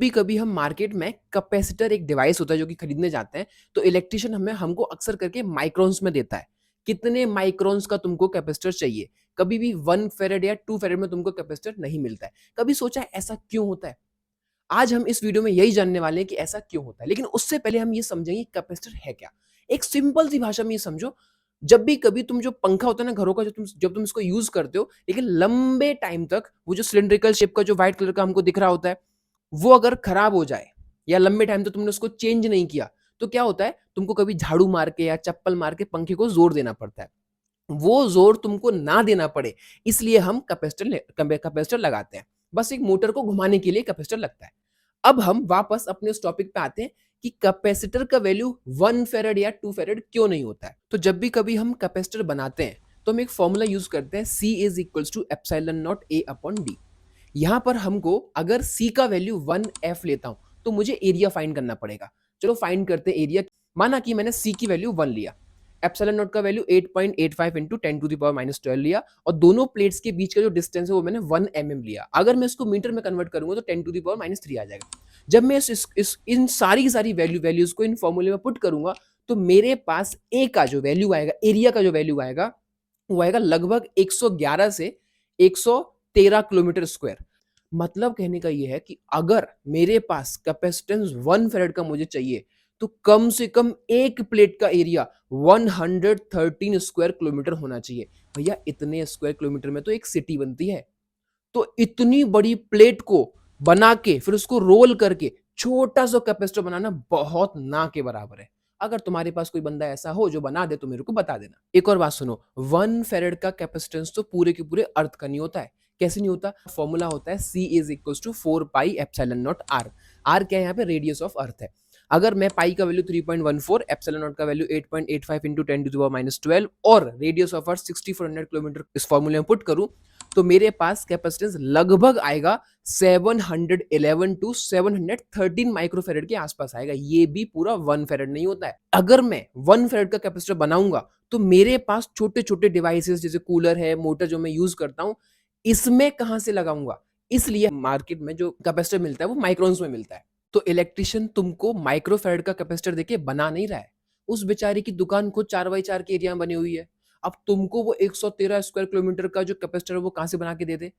कभी कभी हम मार्केट में कैपेसिटर एक डिवाइस होता है जो कि खरीदने जाते हैं, तो इलेक्ट्रिशियन हमें हमको अक्सर करके माइक्रोन्स में देता है। कितने माइक्रोन्स का तुमको कैपेसिटर चाहिए? कभी भी 1 फेरेड या 2 फेरेड में तुमको कैपेसिटर नहीं मिलता है। कभी सोचा है ऐसा क्यों होता है? आज हम इस वीडियो में यही जानने वाले हैं कि ऐसा क्यों होता है। लेकिन उससे पहले हम ये समझेंगे कैपेसिटर है क्या। एक सिंपल सी भाषा में ये समझो, जब भी कभी तुम जो पंखा होता है ना घरों का, जब तुम इसको यूज करते हो, लेकिन लंबे टाइम तक वो जो सिलिंड्रिकल शेप का जो व्हाइट कलर का हमको दिख रहा होता है, वो अगर खराब हो जाए या लंबे टाइम तक तुमने उसको चेंज नहीं किया, तो क्या होता है, तुमको कभी झाड़ू मार के या चप्पल मार के पंखे को जोर देना पड़ता है। वो जोर तुमको ना देना पड़े, इसलिए हम कैपेसिटर लगाते हैं। बस एक मोटर को घुमाने के लिए कैपेसिटर लगता है। अब हम वापस अपने उस टॉपिक पे आते हैं कि कैपेसिटर का वैल्यू 1 फेरेड या 2 फेरेड क्यों नहीं होता है। तो जब भी कभी हम कैपेसिटर बनाते हैं, तो हम एक फॉर्मूला यूज करते हैं, C is equals to epsilon not A upon d. यहाँ पर हमको अगर C का वैल्यू 1F लेता हूं, तो मुझे एरिया फाइंड करना पड़ेगा। चलो फाइंड करते हैं एरिया। माना कि मैंने C की वैल्यू 1 लिया, एप्सिलॉन नॉट का वैल्यू 8.85 इंटू 10⁻⁻12 लिया, और दोनों प्लेट्स के बीच का जो डिस्टेंस है वो मैंने 1 mm लिया। अगर मैं इसको मीटर में कन्वर्ट करूंगा तो 10⁻³ आ जाएगा। जब मैं इन सारी वैल्यूज को इन फॉर्मूले में पुट करूंगा, तो मेरे पास ए का जो वैल्यू आएगा, एरिया का जो वैल्यू आएगा, वो आएगा लगभग 111 से 113 किलोमीटर स्क्वायर। मतलब कहने का ये है कि अगर मेरे पास कैपेसिटेंस 1 फेरेड का मुझे चाहिए, तो कम से कम एक प्लेट का एरिया 113 स्क्वायर किलोमीटर होना चाहिए। भैया इतने स्क्वायर किलोमीटर में तो एक सिटी बनती है। तो इतनी बड़ी प्लेट को बना के फिर उसको रोल करके छोटा सा कैपेसिटर बनाना बहुत ना के बराबर है। अगर तुम्हारे पास कोई बंदा ऐसा हो जो बना दे, तो मेरे को बता देना। एक और बात सुनो, 1 फेरेड का कैपेसिटेंस तो पूरे के पूरे अर्थ का नहीं होता है। कैसे नहीं होता? फॉर्मूला होता है C is equal to 4 pi epsilon not r. R क्या है यहाँ पे? रेडियस ऑफ अर्थ है। अगर मैं पाई का वैल्यू 3.14, एप्सिलॉन नॉट का वैल्यू 8.85 इंटू 10⁻12 और रेडियस ऑफ अर्थ 6400 किलोमीटर इस फॉर्मूले में पुट करूं, तो मेरे पास कैपेसिटेंस लगभग आएगा 711 टू 713 माइक्रोफेरेड के आसपास आएगा। ये भी पूरा 1 फेरेड नहीं होता है। अगर मैं 1 फेरेड का कैपेसिटर बनाऊंगा, तो मेरे पास छोटे छोटे डिवाइसेस जैसे कूलर है, मोटर जो मैं यूज करता हूं, इसमें कहां से लगाऊंगा? इसलिए मार्केट में जो कैपेसिटर मिलता है वो माइक्रोन्स में मिलता है। तो इलेक्ट्रिशियन तुमको माइक्रोफेरेड का कैपेसिटर देके बना नहीं रहा है। उस बेचारे की दुकान खुद 4x4 के एरिया में बनी हुई है। अब तुमको वो 113 स्क्वायर किलोमीटर का जो कैपेसिटर है वो कहां से बना के दे दे?